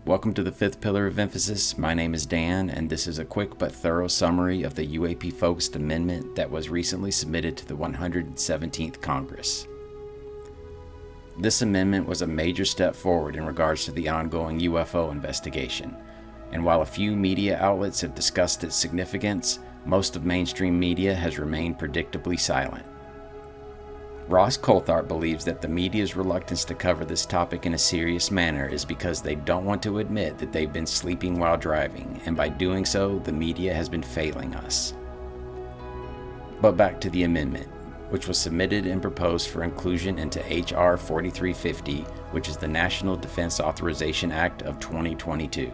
Welcome to the fifth pillar of emphasis. My name is Dan, and this is a quick but thorough summary of the UAP-focused amendment that was recently submitted to the 117th Congress. This amendment was a major step forward in regards to the ongoing UFO investigation, and while a few media outlets have discussed its significance, most of mainstream media has remained predictably silent. Ross Coulthart believes that the media's reluctance to cover this topic in a serious manner is because they don't want to admit that they've been sleeping while driving, and by doing so, the media has been failing us. But back to the amendment, which was submitted and proposed for inclusion into H.R. 4350, which is the National Defense Authorization Act of 2022.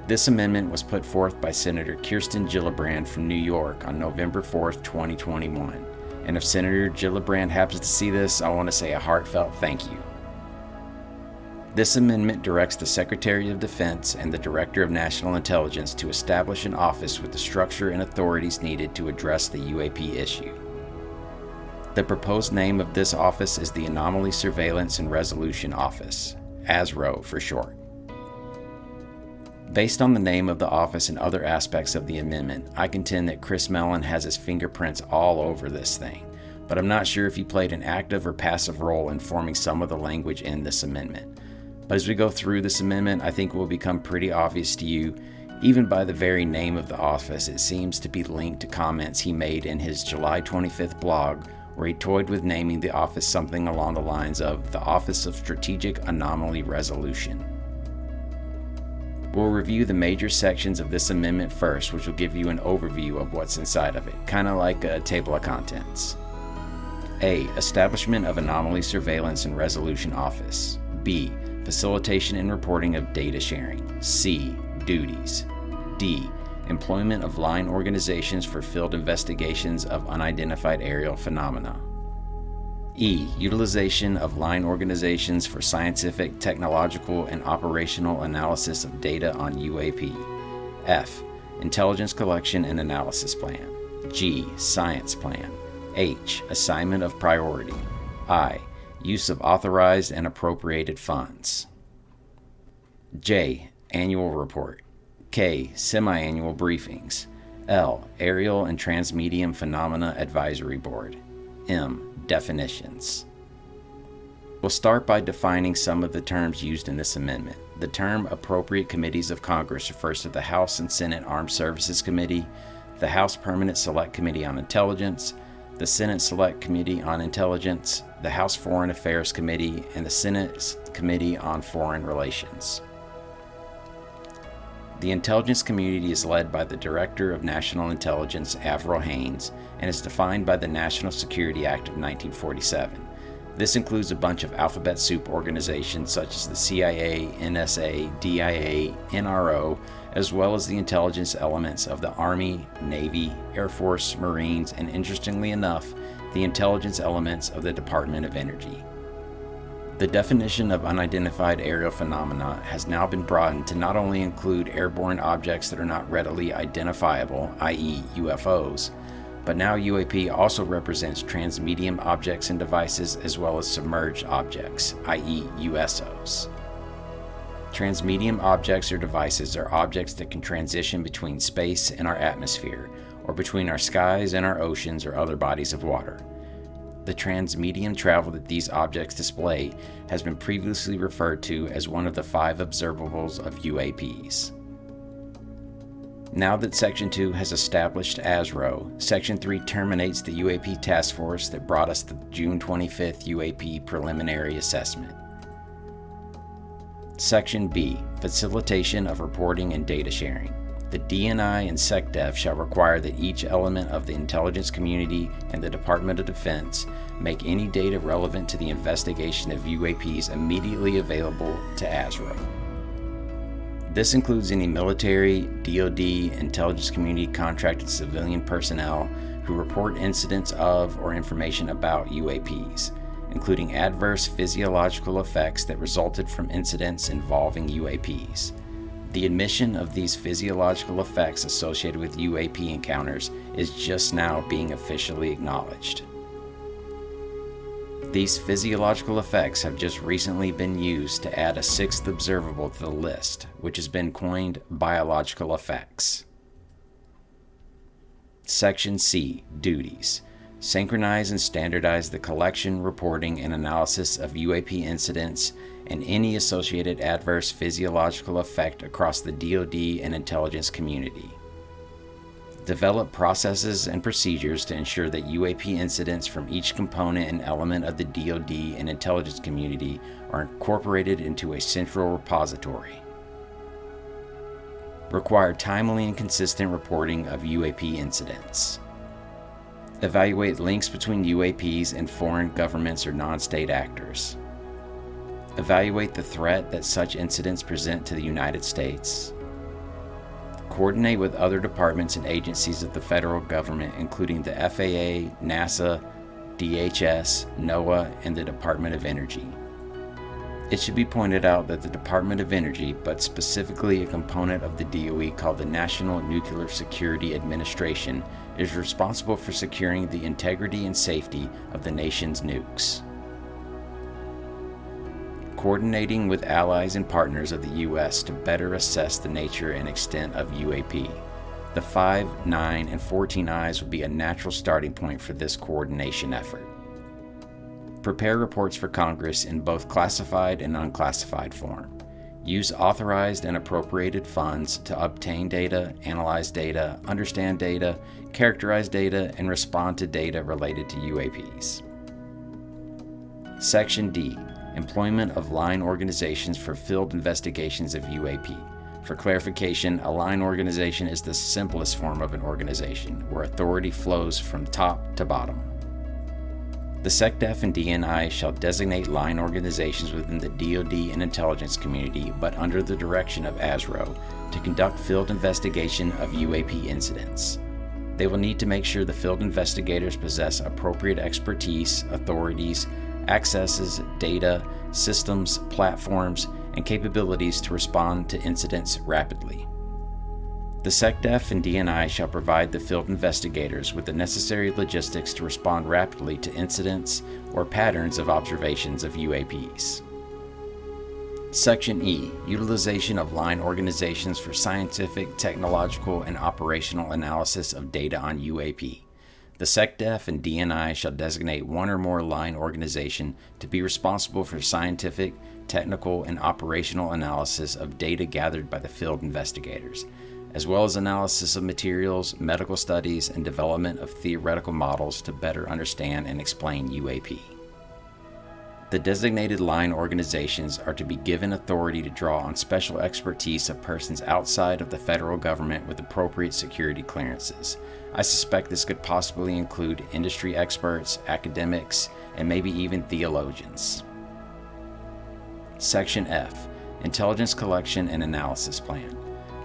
This amendment was put forth by Senator Kirsten Gillibrand from New York on November 4, 2021. And if Senator Gillibrand happens to see this, I want to say a heartfelt thank you. This amendment directs the Secretary of Defense and the Director of National Intelligence to establish an office with the structure and authorities needed to address the UAP issue. The proposed name of this office is the Anomaly Surveillance and Resolution Office, ASRO for short. Based on the name of the office and other aspects of the amendment, I contend that Chris Mellon has his fingerprints all over this thing, but I'm not sure if he played an active or passive role in forming some of the language in this amendment. But as we go through this amendment, I think it will become pretty obvious to you, even by the very name of the office, it seems to be linked to comments he made in his July 25th blog, where he toyed with naming the office something along the lines of the Office of Strategic Anomaly Resolution. We'll review the major sections of this amendment first, which will give you an overview of what's inside of it, kind of like a table of contents. A. Establishment of Anomaly Surveillance and Resolution Office. B. Facilitation and reporting of data sharing. C. Duties. D. Employment of line organizations for field investigations of unidentified aerial phenomena. E. Utilization of line organizations for scientific, technological, and operational analysis of data on UAP. F. Intelligence collection and analysis plan. G. Science plan. H. Assignment of priority. I. Use of authorized and appropriated funds. J. Annual report. K. Semi-annual briefings. L. Aerial and Transmedium Phenomena Advisory Board. M. Definitions. We'll start by defining some of the terms used in this amendment. The term Appropriate Committees of Congress refers to the House and Senate Armed Services Committee, the House Permanent Select Committee on Intelligence, the Senate Select Committee on Intelligence, the House Foreign Affairs Committee, and the Senate Committee on Foreign Relations. The intelligence community is led by the Director of National Intelligence, Avril Haines, and is defined by the National Security Act of 1947. This includes a bunch of alphabet soup organizations such as the CIA, NSA, DIA, NRO, as well as the intelligence elements of the Army, Navy, Air Force, Marines, and interestingly enough, the intelligence elements of the Department of Energy. The definition of unidentified aerial phenomena has now been broadened to not only include airborne objects that are not readily identifiable, i.e. UFOs, but now UAP also represents transmedium objects and devices as well as submerged objects, i.e. USOs. Transmedium objects or devices are objects that can transition between space and our atmosphere, or between our skies and our oceans or other bodies of water. The transmedium travel that these objects display has been previously referred to as one of the 5 observables of UAPs. Now that Section 2 has established ASRO, Section 3 terminates the UAP task force that brought us the June 25th UAP preliminary assessment. Section B. Facilitation of reporting and data sharing. The DNI and SecDef shall require that each element of the intelligence community and the Department of Defense make any data relevant to the investigation of UAPs immediately available to ASRO. This includes any military, DoD, intelligence community contracted civilian personnel who report incidents of or information about UAPs, including adverse physiological effects that resulted from incidents involving UAPs. The admission of these physiological effects associated with UAP encounters is just now being officially acknowledged. These physiological effects have just recently been used to add a sixth observable to the list, which has been coined biological effects. Section C, Duties. Synchronize and standardize the collection, reporting, and analysis of UAP incidents and any associated adverse physiological effect across the DoD and intelligence community. Develop processes and procedures to ensure that UAP incidents from each component and element of the DoD and intelligence community are incorporated into a central repository. Require timely and consistent reporting of UAP incidents. Evaluate links between UAPs and foreign governments or non-state actors. Evaluate the threat that such incidents present to the United States. Coordinate with other departments and agencies of the federal government, including the FAA, NASA, DHS, NOAA, and the Department of Energy. It should be pointed out that the Department of Energy, but specifically a component of the DOE called the National Nuclear Security Administration, is responsible for securing the integrity and safety of the nation's nukes. Coordinating with allies and partners of the U.S. to better assess the nature and extent of UAP. The 5, 9, and 14 I's would be a natural starting point for this coordination effort. Prepare reports for Congress in both classified and unclassified form. Use authorized and appropriated funds to obtain data, analyze data, understand data, characterize data, and respond to data related to UAPs. Section D. Employment of line organizations for field investigations of UAP. For clarification, a line organization is the simplest form of an organization, where authority flows from top to bottom. The SecDef and DNI shall designate line organizations within the DoD and intelligence community, but under the direction of ASRO, to conduct field investigation of UAP incidents. They will need to make sure the field investigators possess appropriate expertise, authorities, accesses, data, systems, platforms, and capabilities to respond to incidents rapidly. The SecDef and DNI shall provide the field investigators with the necessary logistics to respond rapidly to incidents or patterns of observations of UAPs. Section E. Utilization of line organizations for scientific, technological, and operational analysis of data on UAP. The SecDef and DNI shall designate one or more line organization to be responsible for scientific, technical, and operational analysis of data gathered by the field investigators, as well as analysis of materials, medical studies, and development of theoretical models to better understand and explain UAP. The designated line organizations are to be given authority to draw on special expertise of persons outside of the federal government with appropriate security clearances. I suspect this could possibly include industry experts, academics, and maybe even theologians. Section F. Intelligence Collection and Analysis Plan.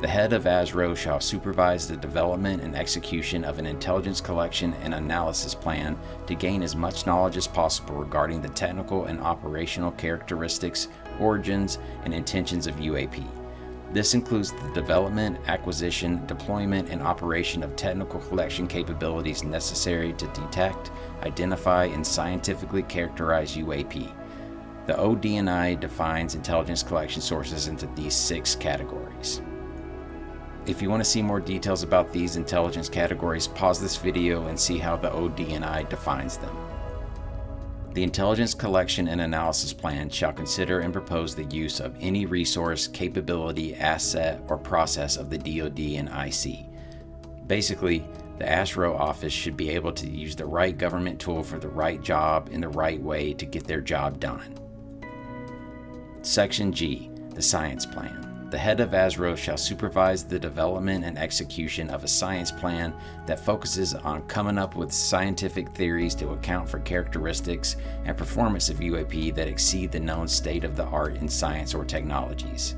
The head of ASRO shall supervise the development and execution of an intelligence collection and analysis plan to gain as much knowledge as possible regarding the technical and operational characteristics, origins, and intentions of UAP. This includes the development, acquisition, deployment, and operation of technical collection capabilities necessary to detect, identify, and scientifically characterize UAP. The ODNI defines intelligence collection sources into these 6 categories. If you want to see more details about these intelligence categories, pause this video and see how the ODNI defines them. The Intelligence Collection and Analysis Plan shall consider and propose the use of any resource, capability, asset, or process of the DoD and IC. Basically, the ASRO office should be able to use the right government tool for the right job in the right way to get their job done. Section G. The Science Plan. The head of ASRO shall supervise the development and execution of a science plan that focuses on coming up with scientific theories to account for characteristics and performance of UAP that exceed the known state of the art in science or technologies.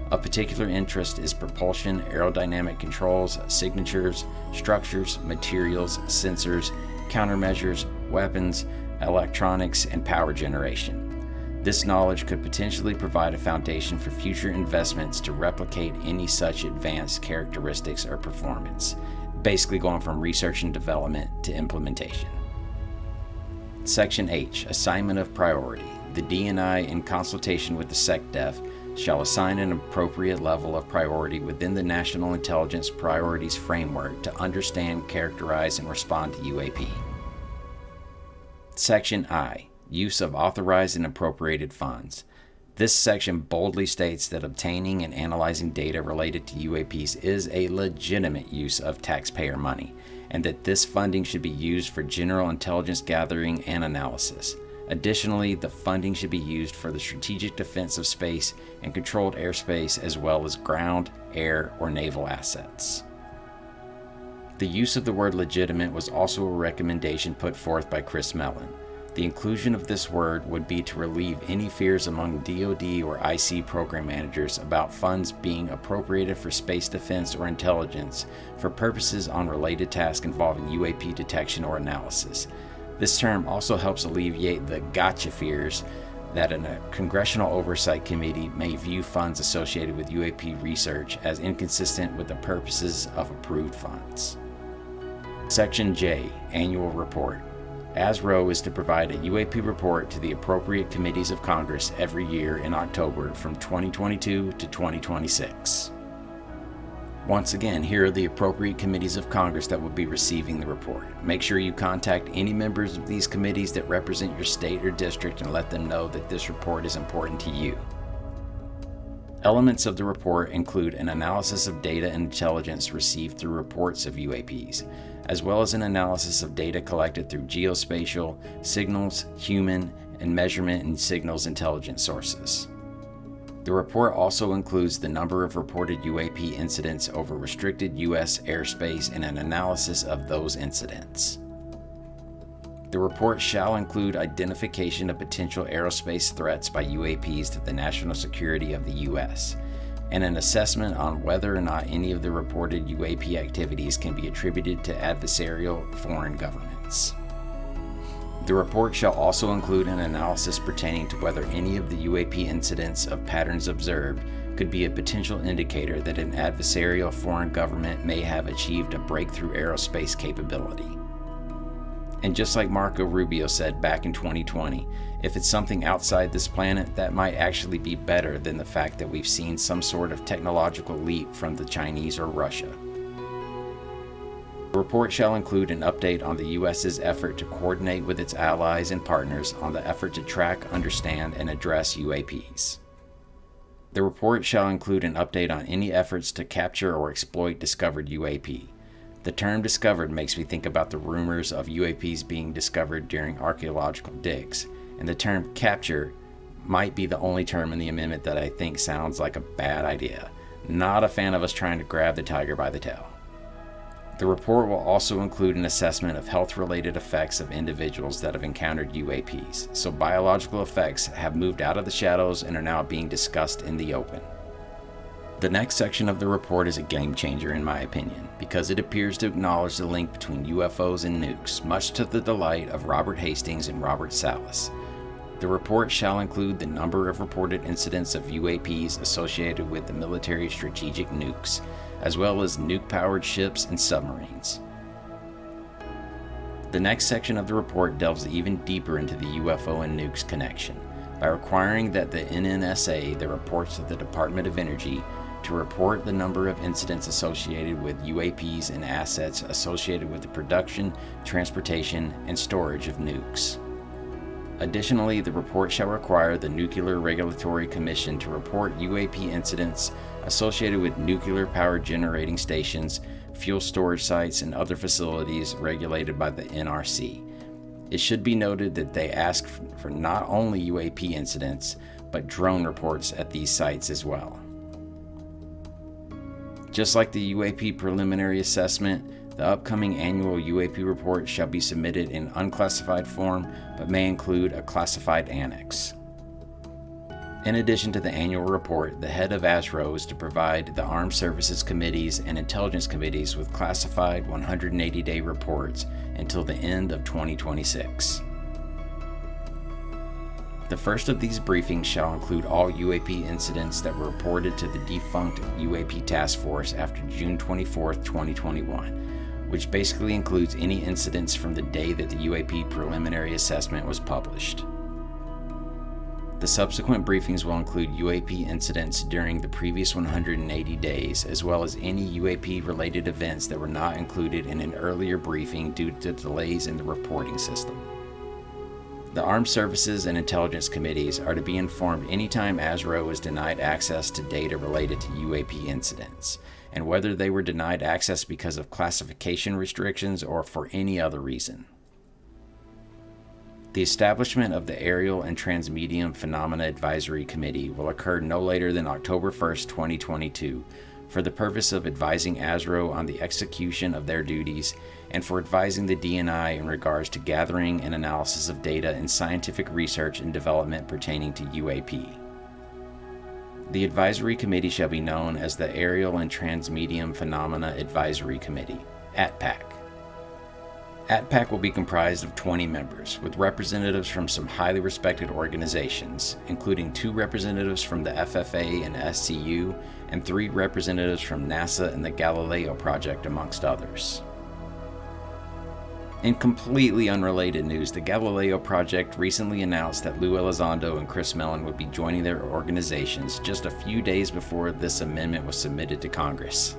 Of particular interest is propulsion, aerodynamic controls, signatures, structures, materials, sensors, countermeasures, weapons, electronics, and power generation. This knowledge could potentially provide a foundation for future investments to replicate any such advanced characteristics or performance, basically going from research and development to implementation. Section H, Assignment of Priority. The DNI, in consultation with the SecDef, shall assign an appropriate level of priority within the National Intelligence Priorities Framework to understand, characterize, and respond to UAP. Section I, Use of Authorized and Appropriated Funds. This section boldly states that obtaining and analyzing data related to UAPs is a legitimate use of taxpayer money, and that this funding should be used for general intelligence gathering and analysis. Additionally, the funding should be used for the strategic defense of space and controlled airspace, as well as ground, air, or naval assets. The use of the word legitimate was also a recommendation put forth by Chris Mellon. The inclusion of this word would be to relieve any fears among DoD or IC program managers about funds being appropriated for space defense or intelligence for purposes on related tasks involving UAP detection or analysis. This term also helps alleviate the gotcha fears that a congressional oversight committee may view funds associated with UAP research as inconsistent with the purposes of approved funds. Section J, Annual Report. ASRO is to provide a UAP report to the appropriate committees of Congress every year in October from 2022 to 2026. Once again, here are the appropriate committees of Congress that will be receiving the report. Make sure you contact any members of these committees that represent your state or district and let them know that this report is important to you. Elements of the report include an analysis of data and intelligence received through reports of UAPs, as well as an analysis of data collected through geospatial, signals, human, and measurement and signals intelligence sources. The report also includes the number of reported UAP incidents over restricted U.S. airspace and an analysis of those incidents. The report shall include identification of potential aerospace threats by UAPs to the national security of the U.S., and an assessment on whether or not any of the reported UAP activities can be attributed to adversarial foreign governments. The report shall also include an analysis pertaining to whether any of the UAP incidents of patterns observed could be a potential indicator that an adversarial foreign government may have achieved a breakthrough aerospace capability. And just like Marco Rubio said back in 2020, if it's something outside this planet, that might actually be better than the fact that we've seen some sort of technological leap from the Chinese or Russia. The report shall include an update on the U.S.'s effort to coordinate with its allies and partners on the effort to track, understand, and address UAPs. The report shall include an update on any efforts to capture or exploit discovered UAP. The term discovered makes me think about the rumors of UAPs being discovered during archaeological digs, and the term capture might be the only term in the amendment that I think sounds like a bad idea. Not a fan of us trying to grab the tiger by the tail. The report will also include an assessment of health-related effects of individuals that have encountered UAPs, so biological effects have moved out of the shadows and are now being discussed in the open. The next section of the report is a game changer in my opinion, because it appears to acknowledge the link between UFOs and nukes, much to the delight of Robert Hastings and Robert Salas. The report shall include the number of reported incidents of UAPs associated with the military strategic nukes, as well as nuke-powered ships and submarines. The next section of the report delves even deeper into the UFO and nukes connection, by requiring that the NNSA that reports to the Department of Energy to report the number of incidents associated with UAPs and assets associated with the production, transportation, and storage of nukes. Additionally, the report shall require the Nuclear Regulatory Commission to report UAP incidents associated with nuclear power generating stations, fuel storage sites, and other facilities regulated by the NRC. It should be noted that they ask for not only UAP incidents, but drone reports at these sites as well. Just like the UAP preliminary assessment, the upcoming annual UAP report shall be submitted in unclassified form, but may include a classified annex. In addition to the annual report, the head of ASRO is to provide the Armed Services Committees and Intelligence Committees with classified 180-day reports until the end of 2026. The first of these briefings shall include all UAP incidents that were reported to the defunct UAP Task Force after June 24, 2021. which basically includes any incidents from the day that the UAP preliminary assessment was published. The subsequent briefings will include UAP incidents during the previous 180 days, as well as any UAP-related events that were not included in an earlier briefing due to delays in the reporting system. The Armed Services and Intelligence Committees are to be informed anytime ASRO is denied access to data related to UAP incidents, and whether they were denied access because of classification restrictions or for any other reason. The establishment of the Aerial and Transmedium Phenomena Advisory Committee will occur no later than October 1, 2022, for the purpose of advising ASRO on the execution of their duties and for advising the DNI in regards to gathering and analysis of data and scientific research and development pertaining to UAP. The advisory committee shall be known as the Aerial and Transmedium Phenomena Advisory Committee, ATPAC. ATPAC will be comprised of 20 members, with representatives from some highly respected organizations, including 2 representatives from the FFA and SCU, and 3 representatives from NASA and the Galileo Project, amongst others. In completely unrelated news, the Galileo Project recently announced that Lou Elizondo and Chris Mellon would be joining their organizations just a few days before this amendment was submitted to Congress.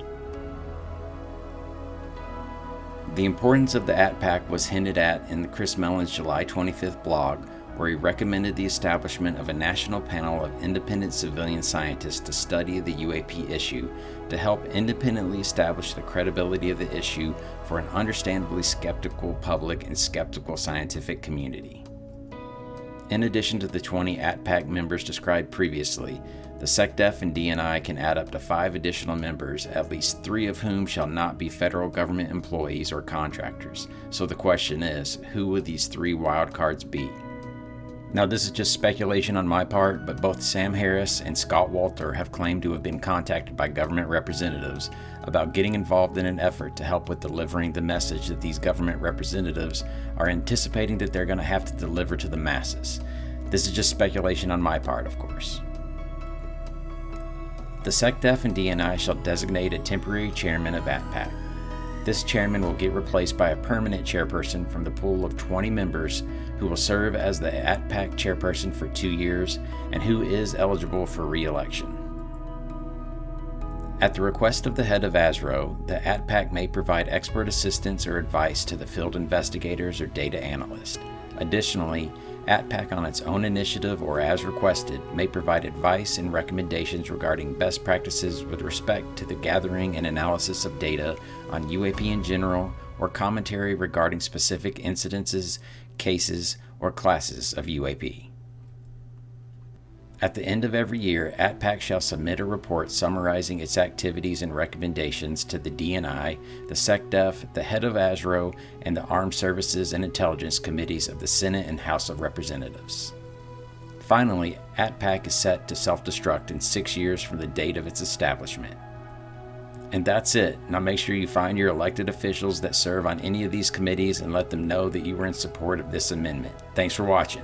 The importance of the ATPAC was hinted at in Chris Mellon's July 25th blog, where he recommended the establishment of a national panel of independent civilian scientists to study the UAP issue to help independently establish the credibility of the issue for an understandably skeptical public and skeptical scientific community. In addition to the 20 ATPAC members described previously, the SecDef and DNI can add up to 5 additional members, at least 3 of whom shall not be federal government employees or contractors. So the question is, who would these 3 wildcards be? Now, this is just speculation on my part, but both Sam Harris and Scott Walter have claimed to have been contacted by government representatives about getting involved in an effort to help with delivering the message that these government representatives are anticipating that they're going to have to deliver to the masses. This is just speculation on my part, of course. The SecDef and DNI shall designate a temporary chairman of ATPAC. This chairman will get replaced by a permanent chairperson from the pool of 20 members who will serve as the ATPAC chairperson for 2 years and who is eligible for re-election. At the request of the head of ASRO, the ATPAC may provide expert assistance or advice to the field investigators or data analysts. Additionally, ATPAC on its own initiative or as requested may provide advice and recommendations regarding best practices with respect to the gathering and analysis of data on UAP in general or commentary regarding specific incidences, cases, or classes of UAP. At the end of every year, ATPAC shall submit a report summarizing its activities and recommendations to the DNI, the SecDef, the head of ASRO, and the Armed Services and Intelligence Committees of the Senate and House of Representatives. Finally, ATPAC is set to self-destruct in 6 years from the date of its establishment. And that's it. Now make sure you find your elected officials that serve on any of these committees and let them know that you were in support of this amendment. Thanks for watching.